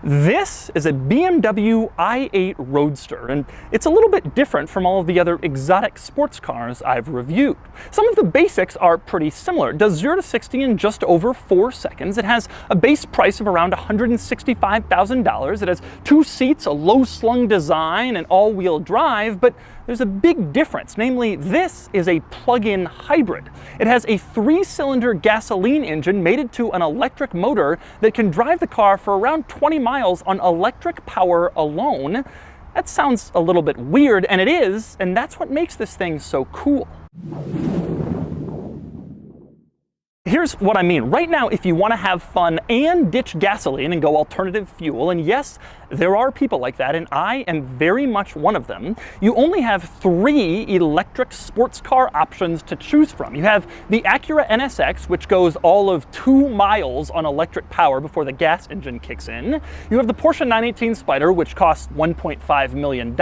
This is a BMW i8 Roadster, and it's a little bit different from all of the other exotic sports cars I've reviewed. Some of the basics are pretty similar. It does 0 to 60 in just over 4 seconds. It has a base price of around $165,000. It has 2 seats, a low-slung design, and all-wheel drive, but there's a big difference, namely this is a plug-in hybrid. It has a 3-cylinder gasoline engine mated to an electric motor that can drive the car for around 20 miles on electric power alone. That sounds a little bit weird, and it is, and that's what makes this thing so cool. Here's what I mean. Right now, if you want to have fun and ditch gasoline and go alternative fuel, and yes, there are people like that, and I am very much one of them, you only have 3 electric sports car options to choose from. You have the Acura NSX, which goes all of 2 miles on electric power before the gas engine kicks in. You have the Porsche 918 Spyder, which costs $1.5 million.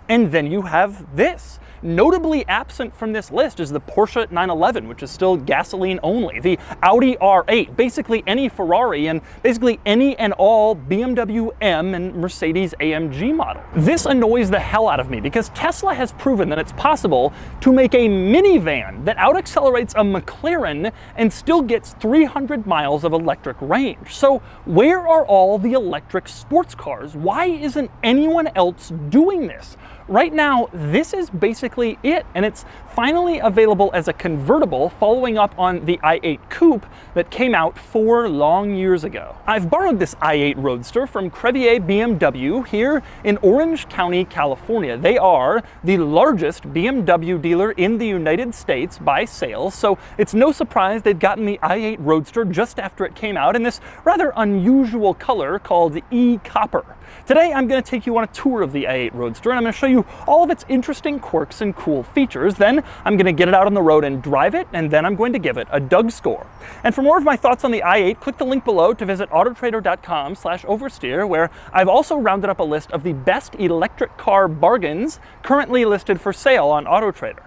And then you have this. Notably absent from this list is the Porsche 911, which is still gasoline only, the Audi R8, basically any Ferrari, and basically any and all BMW M and Mercedes AMG model. This annoys the hell out of me because Tesla has proven that it's possible to make a minivan that out-accelerates a McLaren and still gets 300 miles of electric range. So where are all the electric sports cars? Why isn't anyone else doing this? Right now, this is basically it, and it's finally available as a convertible following up on the i8 Coupe that came out 4 long years ago. I've borrowed this i8 Roadster from Crevier BMW here in Orange County, California. They are the largest BMW dealer in the United States by sales, so it's no surprise they've gotten the i8 Roadster just after it came out in this rather unusual color called e-copper. Today, I'm going to take you on a tour of the i8 Roadster, and I'm going to show you all of its interesting quirks and cool features. Then I'm going to get it out on the road and drive it, and then I'm going to give it a Doug score. And for more of my thoughts on the i8, click the link below to visit autotrader.com/oversteer, where I've also rounded up a list of the best electric car bargains currently listed for sale on AutoTrader.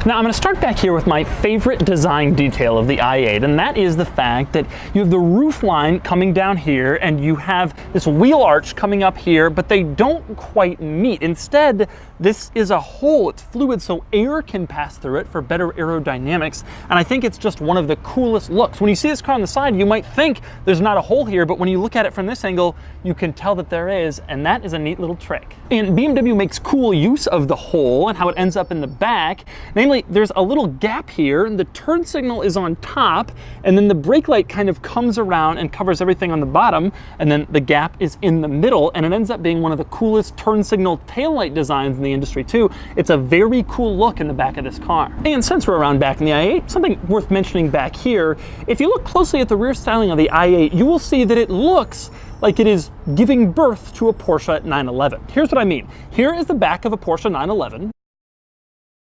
Now I'm going to start back here with my favorite design detail of the i8, and that is the fact that you have the roof line coming down here and you have this wheel arch coming up here, but they don't quite meet. Instead, this is a hole. It's fluid, so air can pass through it for better aerodynamics, and I think it's just one of the coolest looks. When you see this car on the side, you might think there's not a hole here, but when you look at it from this angle, you can tell that there is, and that is a neat little trick. And BMW makes cool use of the hole and how it ends up in the back. Namely, there's a little gap here, and the turn signal is on top, and then the brake light kind of comes around and covers everything on the bottom, and then the gap is in the middle, and it ends up being one of the coolest turn signal taillight designs in the industry too. It's a very cool look in the back of this car. And since we're around back in the i8, something worth mentioning back here, if you look closely at the rear styling of the i8, you will see that it looks like it is giving birth to a Porsche 911. Here's what I mean. Here is the back of a Porsche 911.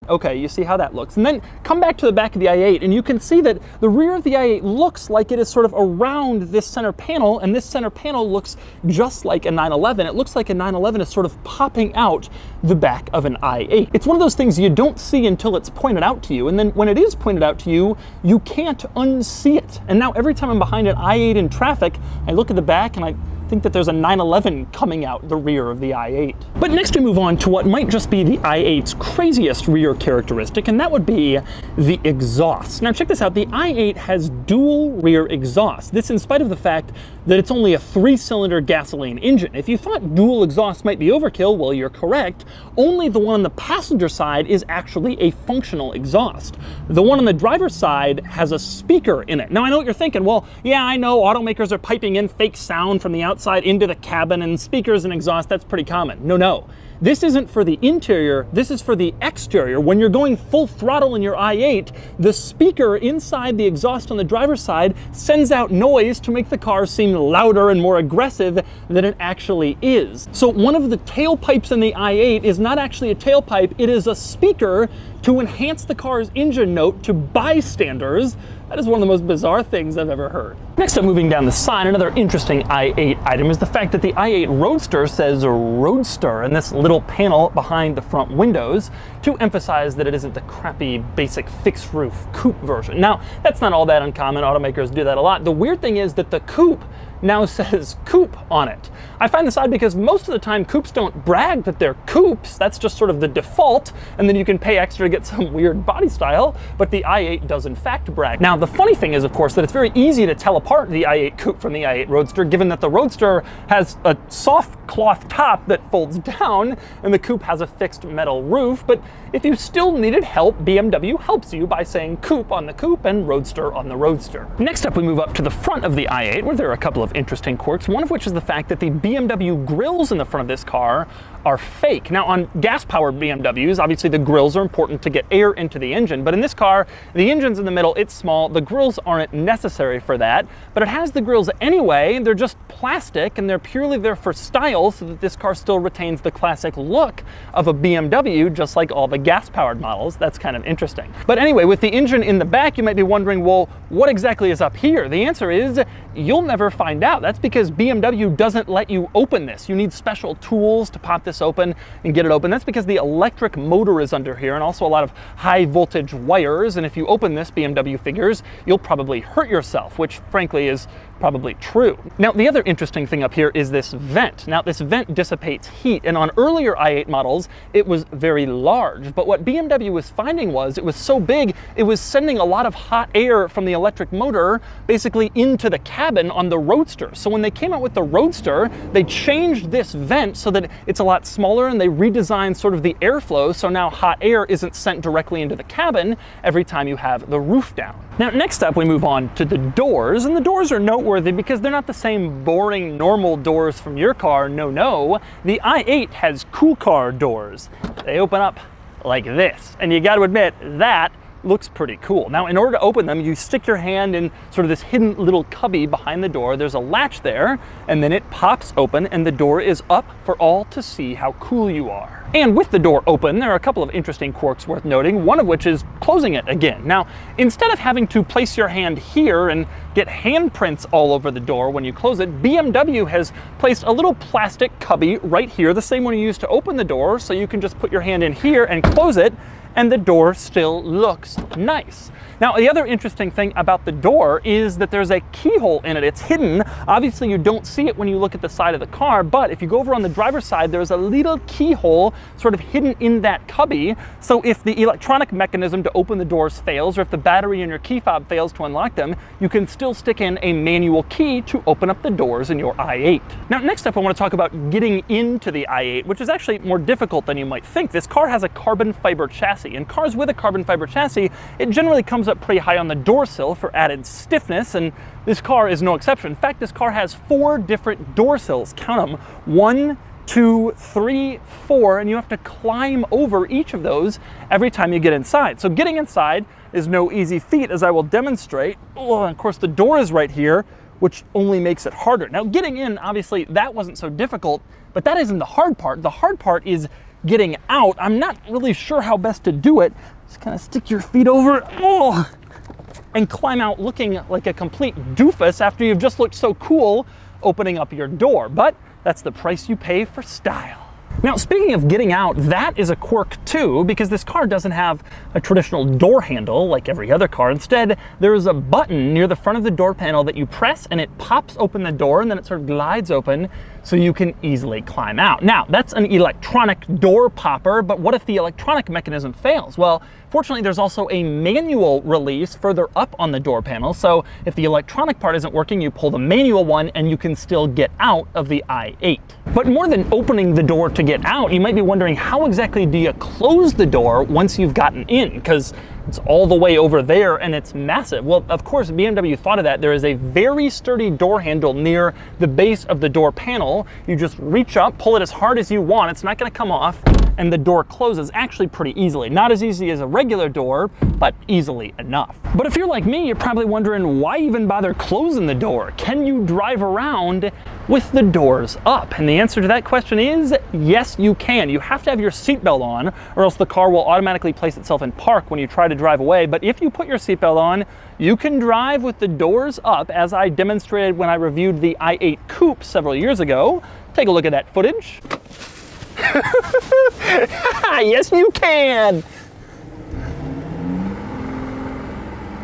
Okay, you see how that looks. And then come back to the back of the i8, and you can see that the rear of the i8 looks like it is sort of around this center panel, and this center panel looks just like a 911. It looks like a 911 is sort of popping out the back of an i8. It's one of those things you don't see until it's pointed out to you, and then when it is pointed out to you, you can't unsee it. And now every time I'm behind an i8 in traffic, I look at the back and I think that there's a 911 coming out the rear of the i8. But next we move on to what might just be the i8's craziest rear characteristic, and that would be the exhaust. Now check this out, the i8 has dual rear exhaust. This in spite of the fact that it's only a 3-cylinder gasoline engine. If you thought dual exhaust might be overkill, well, you're correct. Only the one on the passenger side is actually a functional exhaust. The one on the driver's side has a speaker in it. Now I know what you're thinking, well, yeah, I know automakers are piping in fake sound from the outside into the cabin, and speakers and exhaust, that's pretty common. No. This isn't for the interior, this is for the exterior. When you're going full throttle in your i8, the speaker inside the exhaust on the driver's side sends out noise to make the car seem louder and more aggressive than it actually is. So one of the tailpipes in the i8 is not actually a tailpipe, it is a speaker to enhance the car's engine note to bystanders. That is one of the most bizarre things I've ever heard. Next up, moving down the side, another interesting i8 item is the fact that the i8 Roadster says Roadster in this little panel behind the front windows to emphasize that it isn't the crappy, basic fixed roof coupe version. Now, that's not all that uncommon. Automakers do that a lot. The weird thing is that the coupe now says coupe on it. I find this odd because most of the time coupes don't brag that they're coupes. That's just sort of the default, and then you can pay extra to get some weird body style, but the i8 does in fact brag. Now, the funny thing is, of course, that it's very easy to tell apart the i8 coupe from the i8 Roadster, given that the Roadster has a soft cloth top that folds down, and the coupe has a fixed metal roof. But if you still needed help, BMW helps you by saying coupe on the coupe and Roadster on the Roadster. Next up, we move up to the front of the i8, where there are a couple of interesting quirks, one of which is the fact that the BMW grills in the front of this car are fake. Now, on gas-powered BMWs, obviously the grills are important to get air into the engine, but in this car, the engine's in the middle, it's small, the grills aren't necessary for that, but it has the grills anyway. They're just plastic, and they're purely there for style, so that this car still retains the classic look of a BMW, just like all the gas-powered models. That's kind of interesting. But anyway, with the engine in the back, you might be wondering, well, what exactly is up here? The answer is, you'll never find out. That's because BMW doesn't let you open this. You need special tools to pop this open and get it open. That's because the electric motor is under here, and also a lot of high voltage wires, and if you open this, BMW figures, you'll probably hurt yourself, which frankly is probably true. Now, the other interesting thing up here is this vent. Now, this vent dissipates heat, and on earlier i8 models, it was very large, but what BMW was finding was it was so big, it was sending a lot of hot air from the electric motor basically into the cabin on the Roadster. So when they came out with the Roadster, they changed this vent so that it's a lot smaller, and they redesigned sort of the airflow, so now hot air isn't sent directly into the cabin every time you have the roof down. Now, next up, we move on to the doors, and the doors are noteworthy because they're not the same boring, normal doors from your car. No. The i8 has cool car doors. They open up like this, and you got to admit, that looks pretty cool. Now, in order to open them, you stick your hand in sort of this hidden little cubby behind the door. There's a latch there, and then it pops open, and the door is up for all to see how cool you are. And with the door open, there are a couple of interesting quirks worth noting, one of which is closing it again. Now, instead of having to place your hand here and get handprints all over the door when you close it, BMW has placed a little plastic cubby right here, the same one you use to open the door, so you can just put your hand in here and close it, and the door still looks nice. Now, the other interesting thing about the door is that there's a keyhole in it. It's hidden. Obviously, you don't see it when you look at the side of the car, but if you go over on the driver's side, there's a little keyhole sort of hidden in that cubby. So if the electronic mechanism to open the doors fails, or if the battery in your key fob fails to unlock them, you can still stick in a manual key to open up the doors in your i8. Now, next up, I want to talk about getting into the i8, which is actually more difficult than you might think. This car has a carbon fiber chassis. In cars with a carbon fiber chassis, it generally comes up pretty high on the door sill for added stiffness, and this car is no exception. In fact, this car has 4 different door sills. Count them. 1, 2, 3, 4, and you have to climb over each of those every time you get inside. So getting inside is no easy feat, as I will demonstrate. Oh, and of course, the door is right here, which only makes it harder. Now, getting in, obviously, that wasn't so difficult, but that isn't the hard part. The hard part is getting out. I'm not really sure how best to do it. Just kind of stick your feet over, and climb out looking like a complete doofus after you've just looked so cool opening up your door. But that's the price you pay for style. Now, speaking of getting out, that is a quirk too, because this car doesn't have a traditional door handle like every other car. Instead, there is a button near the front of the door panel that you press, and it pops open the door, and then it sort of glides open so you can easily climb out. Now, that's an electronic door popper, but what if the electronic mechanism fails? Well, fortunately, there's also a manual release further up on the door panel, so if the electronic part isn't working, you pull the manual one and you can still get out of the i8. But more than opening the door to get out, you might be wondering, how exactly do you close the door once you've gotten in? Because it's all the way over there and it's massive. Well, of course, BMW thought of that. There is a very sturdy door handle near the base of the door panel. You just reach up, pull it as hard as you want. It's not going to come off. and the door closes actually pretty easily. Not as easy as a regular door, but easily enough. But if you're like me, you're probably wondering, why even bother closing the door? Can you drive around with the doors up? And the answer to that question is yes, you can. You have to have your seatbelt on, or else the car will automatically place itself in park when you try to drive away. But if you put your seatbelt on, you can drive with the doors up, as I demonstrated when I reviewed the i8 Coupe several years ago. Take a look at that footage. Yes, you can.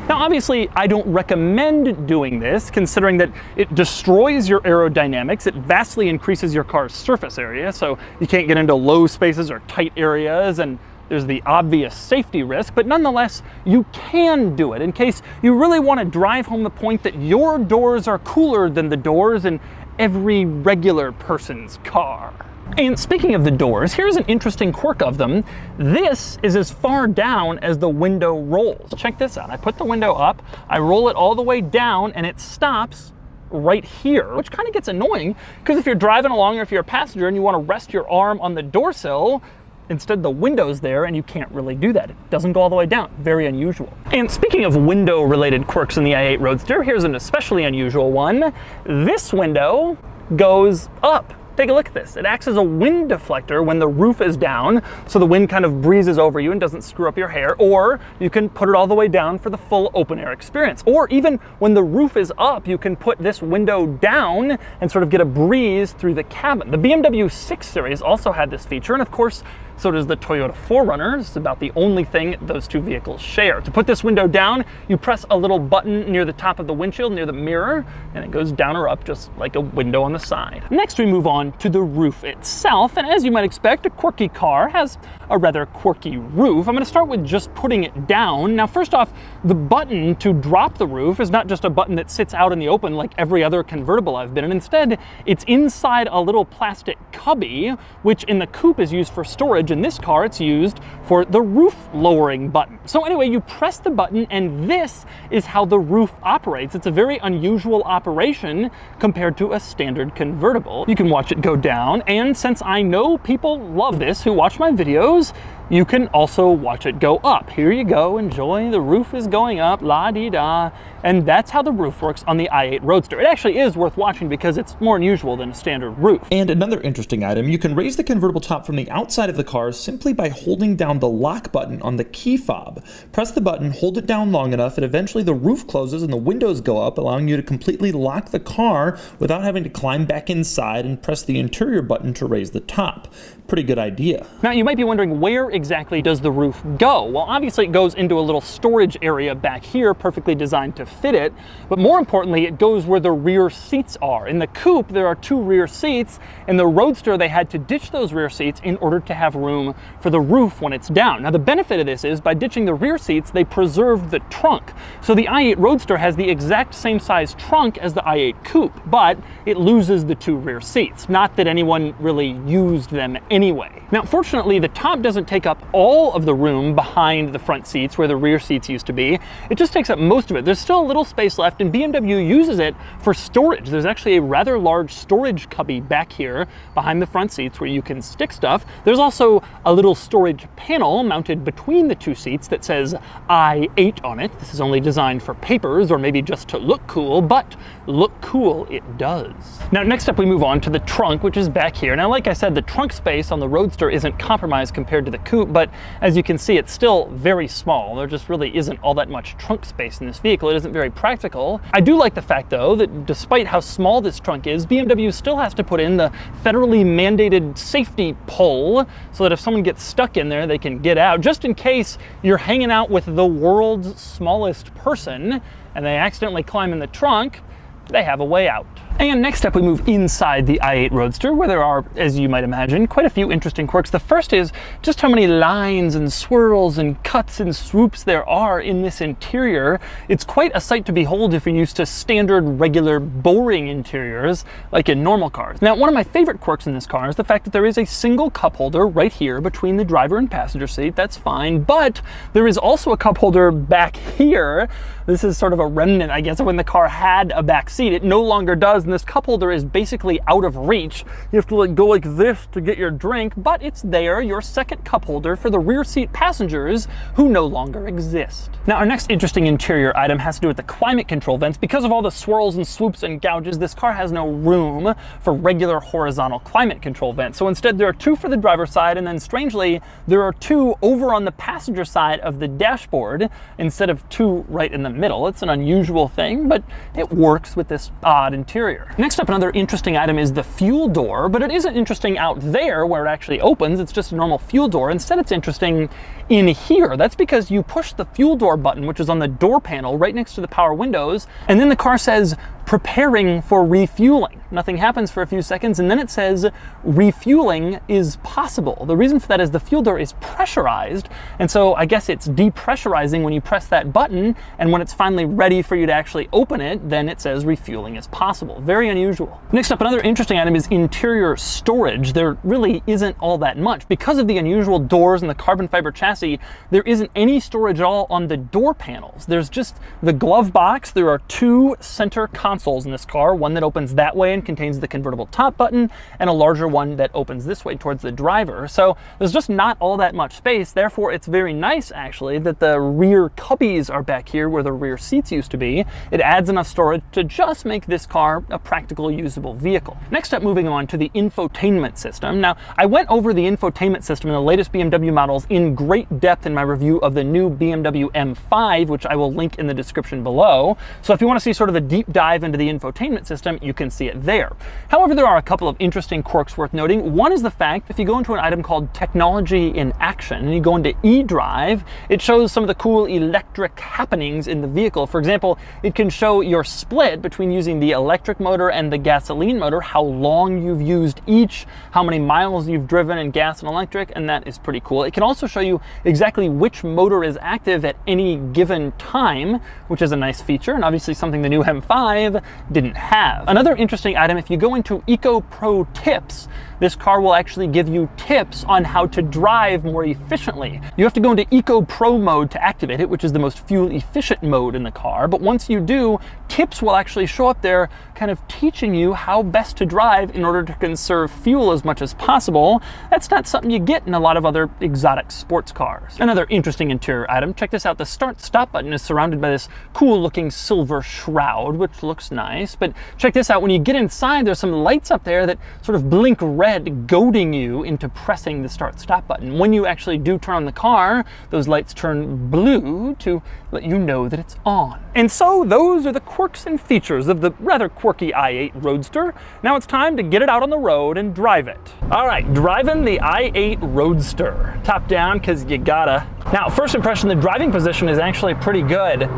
Now, obviously, I don't recommend doing this, considering that it destroys your aerodynamics. It vastly increases your car's surface area, so you can't get into low spaces or tight areas, and there's the obvious safety risk, but nonetheless, you can do it in case you really want to drive home the point that your doors are cooler than the doors in every regular person's car. And speaking of the doors, here's an interesting quirk of them. This is as far down as the window rolls. Check this out. I put the window up, I roll it all the way down, and it stops right here, which kind of gets annoying, because if you're driving along or if you're a passenger and you want to rest your arm on the door sill, instead the window's there and you can't really do that. It doesn't go all the way down. Very unusual. And speaking of window-related quirks in the i8 Roadster, here's an especially unusual one. This window goes up. Take a look at this. It acts as a wind deflector when the roof is down, so the wind kind of breezes over you and doesn't screw up your hair, or you can put it all the way down for the full open air experience. Or even when the roof is up, you can put this window down and sort of get a breeze through the cabin. The BMW 6 Series also had this feature, and of course, so does the Toyota 4Runner. It's about the only thing those two vehicles share. To put this window down, you press a little button near the top of the windshield, near the mirror, and it goes down or up just like a window on the side. Next, we move on to the roof itself, and as you might expect, a quirky car has a rather quirky roof. I'm going to start with just putting it down. Now, first off, the button to drop the roof is not just a button that sits out in the open like every other convertible I've been in. Instead, it's inside a little plastic cubby, which in the Coupe is used for storage. In this car, it's used for the roof lowering button. So anyway, you press the button, and this is how the roof operates. It's a very unusual operation compared to a standard convertible. You can watch it go down, and since I know people love this who watch my videos, you can also watch it go up. Here you go, enjoy, the roof is going up, la-dee-da, and that's how the roof works on the i8 Roadster. It actually is worth watching because it's more unusual than a standard roof. And another interesting item, you can raise the convertible top from the outside of the car simply by holding down the lock button on the key fob. Press the button, hold it down long enough, and eventually the roof closes and the windows go up, allowing you to completely lock the car without having to climb back inside and press the interior button to raise the top. Pretty good idea. Now, you might be wondering, where exactly does the roof go? Well, obviously it goes into a little storage area back here, perfectly designed to fit it, but more importantly, it goes where the rear seats are. In the Coupe, there are 2 rear seats. In the Roadster, they had to ditch those rear seats in order to have room for the roof when it's down. Now, the benefit of this is, by ditching the rear seats, they preserved the trunk. So the i8 Roadster has the exact same size trunk as the i8 Coupe, but it loses the 2 rear seats. Not that anyone really used them anyway. Now, fortunately, the top doesn't take up all of the room behind the front seats where the rear seats used to be. It just takes up most of it. There's still a little space left, and BMW uses it for storage. There's actually a rather large storage cubby back here behind the front seats where you can stick stuff. There's also a little storage panel mounted between the 2 seats that says i8 on it. This is only designed for papers or maybe just to look cool, but look cool it does. Now, next up, we move on to the trunk, which is back here. Now, like I said, the trunk space on the Roadster isn't compromised compared to the Coupe, but as you can see, it's still very small. There just really isn't all that much trunk space in this vehicle. It isn't very practical. I do like the fact, though, that despite how small this trunk is, BMW still has to put in the federally mandated safety pole so that if someone gets stuck in there, they can get out, just in case you're hanging out with the world's smallest person and they accidentally climb in the trunk. They have a way out. And next up, we move inside the i8 Roadster, where there are, as you might imagine, quite a few interesting quirks. The first is just how many lines and swirls and cuts and swoops there are in this interior. It's quite a sight to behold if you're used to standard, regular, boring interiors like in normal cars. Now, one of my favorite quirks in this car is the fact that there is a single cup holder right here between the driver and passenger seat. That's fine, but there is also a cup holder back here. This is sort of a remnant, I guess, of when the car had a back seat. It no longer does, does, and this cup holder is basically out of reach. You have to like go like this to get your drink, but it's there, your second cup holder for the rear seat passengers who no longer exist. Now, our next interesting interior item has to do with the climate control vents. Because of all the swirls and swoops and gouges, this car has no room for regular horizontal climate control vents. So instead, there are two for the driver's side, and then strangely, there are two over on the passenger side of the dashboard instead of two right in the middle. It's an unusual thing, but it works with this odd interior. Next up, another interesting item is the fuel door, but it isn't interesting out there where it actually opens. It's just a normal fuel door. Instead, it's interesting in here. That's because you push the fuel door button, which is on the door panel right next to the power windows, and then the car says preparing for refueling. Nothing happens for a few seconds, and then it says refueling is possible. The reason for that is the fuel door is pressurized, and so I guess it's depressurizing when you press that button, and when it's finally ready for you to actually open it, then it says refueling is possible. Very unusual. Next up, another interesting item is interior storage. There really isn't all that much. Because of the unusual doors and the carbon fiber chassis, there isn't any storage at all on the door panels. There's just the glove box. There are two center consoles in this car, one that opens that way and contains the convertible top button, and a larger one that opens this way towards the driver. So there's just not all that much space. Therefore, it's very nice actually that the rear cubbies are back here where the rear seats used to be. It adds enough storage to just make this car a practical, usable vehicle. Next up, moving on to the infotainment system. Now, I went over the infotainment system in the latest BMW models in great depth in my review of the new BMW M5, which I will link in the description below. So if you want to see sort of a deep dive into the infotainment system, you can see it there. However, there are a couple of interesting quirks worth noting. One is the fact if you go into an item called Technology in Action and you go into eDrive, it shows some of the cool electric happenings in the vehicle. For example, it can show your split between using the electric motor and the gasoline motor, how long you've used each, how many miles you've driven in gas and electric, and that is pretty cool. It can also show you exactly which motor is active at any given time, which is a nice feature, and obviously something the new M5 didn't have. Another interesting item, if you go into Eco Pro Tips, this car will actually give you tips on how to drive more efficiently. You have to go into Eco Pro mode to activate it, which is the most fuel efficient mode in the car. But once you do, tips will actually show up there kind of teaching you how best to drive in order to conserve fuel as much as possible. That's not something you get in a lot of other exotic sports cars. Another interesting interior item, check this out. The start-stop button is surrounded by this cool looking silver shroud, which looks nice. But check this out, when you get inside, there's some lights up there that sort of blink red, goading you into pressing the start-stop button. When you actually do turn on the car, those lights turn blue to let you know that it's on. And so those are the quirks and features of the rather quirky i8 Roadster. Now it's time to get it out on the road and drive it. All right, driving the i8 Roadster. Top down, because you gotta. Now, first impression, the driving position is actually pretty good.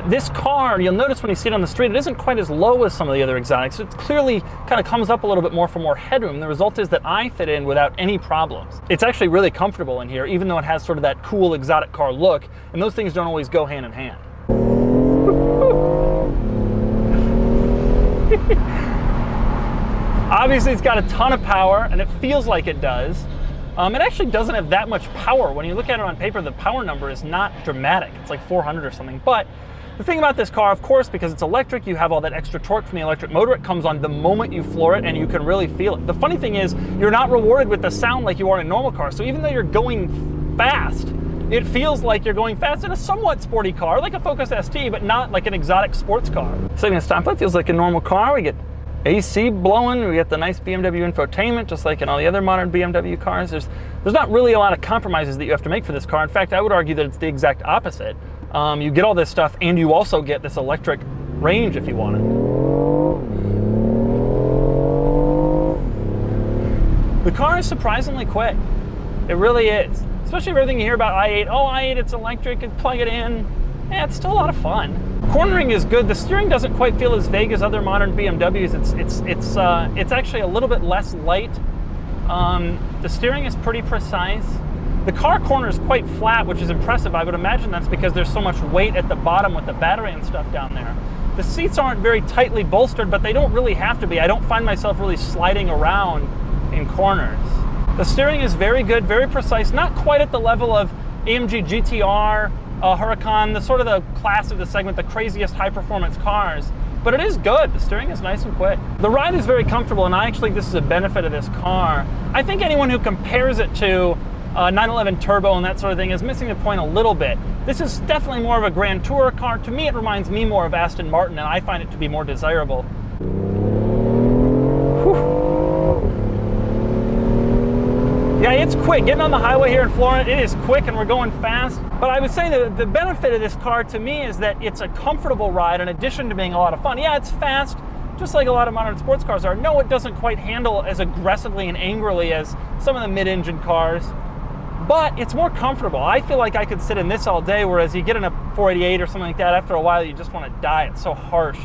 This car, you'll notice when you see it on the street, it isn't quite as low as some of the other exotics. It clearly kind of comes up a little bit more for more headroom. The result is that I fit in without any problems. It's actually really comfortable in here, even though it has sort of that cool exotic car look, and those things don't always go hand in hand. Obviously, it's got a ton of power, and it feels like it does. It actually doesn't have that much power. When you look at it on paper, the power number is not dramatic. It's like 400 or something. But the thing about this car, of course, because it's electric, you have all that extra torque from the electric motor. It comes on the moment you floor it, and you can really feel it. The funny thing is, you're not rewarded with the sound like you are in a normal car. So even though you're going fast, it feels like you're going fast in a somewhat sporty car, like a Focus ST, but not like an exotic sports car. Sitting at a stoplight feels like a normal car. We get AC blowing, we get the nice BMW infotainment, just like in all the other modern BMW cars. There's not really a lot of compromises that you have to make for this car. In fact, I would argue that it's the exact opposite. You get all this stuff, and you also get this electric range if you want it. The car is surprisingly quick. It really is. Especially for everything you hear about i8. Oh, i8, it's electric, and plug it in. Yeah, it's still a lot of fun. Cornering is good. The steering doesn't quite feel as vague as other modern BMWs. It's actually a little bit less light. The steering is pretty precise. The car corners quite flat, which is impressive. I would imagine that's because there's so much weight at the bottom with the battery and stuff down there. The seats aren't very tightly bolstered, but they don't really have to be. I don't find myself really sliding around in corners. The steering is very good, very precise, not quite at the level of AMG GTR, Huracan, the sort of the class of the segment, the craziest high-performance cars. but it is good. The steering is nice and quick. The ride is very comfortable, and I actually think this is a benefit of this car. I think anyone who compares it to 911 Turbo and that sort of thing is missing the point a little bit. This is definitely more of a Grand Tourer car. To me, it reminds me more of Aston Martin, and I find it to be more desirable. Whew. Yeah, it's quick. Getting on the highway here in Florida, it is quick and we're going fast. But I would say that the benefit of this car to me is that it's a comfortable ride in addition to being a lot of fun. Yeah, it's fast, just like a lot of modern sports cars are. No, it doesn't quite handle as aggressively and angrily as some of the mid-engine cars, but it's more comfortable. I feel like I could sit in this all day, whereas you get in a 488 or something like that, after a while you just want to die. It's so harsh.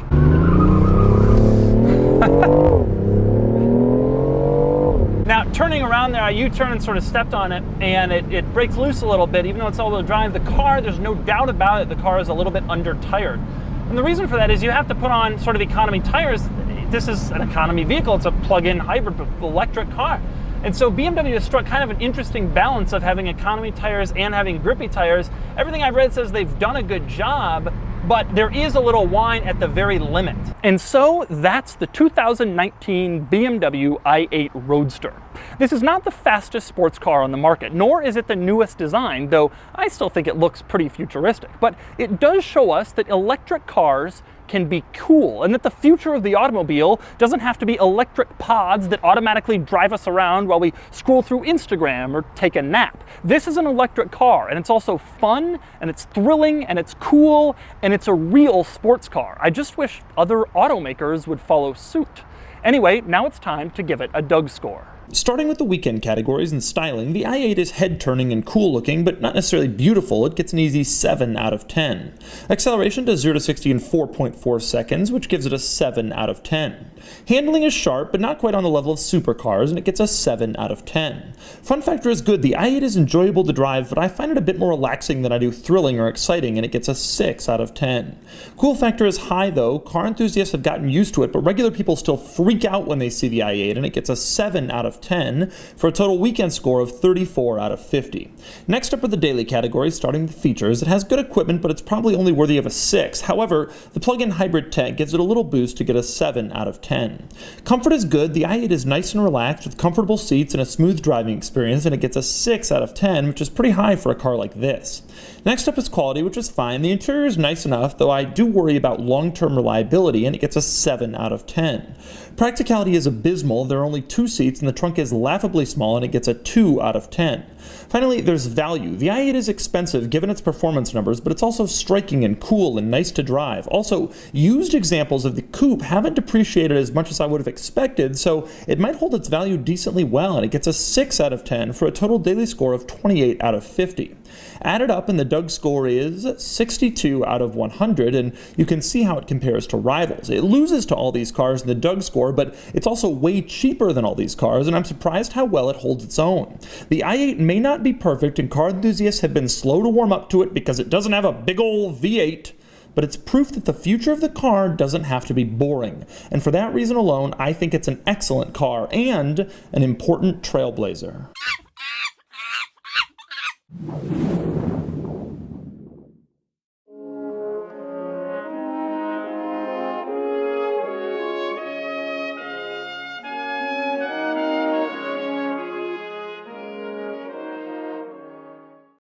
Now, turning around there, I U-turned and sort of stepped on it, and it breaks loose a little bit. Even though it's all-wheel drive, the car, there's no doubt about it, the car is a little bit under-tired. And the reason for that is you have to put on sort of economy tires. This is an economy vehicle. It's a plug-in hybrid electric car. And so BMW has struck kind of an interesting balance of having economy tires and having grippy tires. Everything I've read says they've done a good job, but there is a little whine at the very limit. And so that's the 2019 BMW i8 Roadster. This is not the fastest sports car on the market, nor is it the newest design, though I still think it looks pretty futuristic. But it does show us that electric cars can be cool, and that the future of the automobile doesn't have to be electric pods that automatically drive us around while we scroll through Instagram or take a nap. This is an electric car, and it's also fun, and it's thrilling, and it's cool, and it's a real sports car. I just wish other automakers would follow suit. Anyway, now it's time to give it a Doug score. Starting with the weekend categories and styling, the i8 is head-turning and cool-looking, but not necessarily beautiful. It gets an easy 7 out of 10. Acceleration does 0 to 60 in 4.4 seconds, which gives it a 7 out of 10. Handling is sharp, but not quite on the level of supercars, and it gets a 7 out of 10. Fun factor is good. The i8 is enjoyable to drive, but I find it a bit more relaxing than I do thrilling or exciting, and it gets a 6 out of 10. Cool factor is high, though. Car enthusiasts have gotten used to it, but regular people still freak out when they see the i8, and it gets a 7 out of 10 for a total weekend score of 34 out of 50. Next up are the daily categories, starting with features. It has good equipment, but it's probably only worthy of a 6. However, the plug-in hybrid tech gives it a little boost to get a 7 out of 10. Comfort is good. The i8 is nice and relaxed with comfortable seats and a smooth driving experience, and it gets a 6 out of 10, which is pretty high for a car like this. Next up is quality, which is fine. The interior is nice enough, though I do worry about long-term reliability, and it gets a 7 out of 10. Practicality is abysmal. There are only 2 seats, and the trunk is laughably small, and it gets a 2 out of 10. Finally, there's value. The i8 is expensive given its performance numbers, but it's also striking and cool and nice to drive. Also, used examples of the coupe haven't depreciated as much as I would have expected, so it might hold its value decently well, and it gets a 6 out of 10 for a total daily score of 28 out of 50. Added up, and the Doug score is 62 out of 100, and you can see how it compares to rivals. It loses to all these cars in the Doug score, but it's also way cheaper than all these cars, and I'm surprised how well it holds its own. The i8 may not be perfect, and car enthusiasts have been slow to warm up to it because it doesn't have a big old V8, but it's proof that the future of the car doesn't have to be boring. And for that reason alone, I think it's an excellent car and an important trailblazer.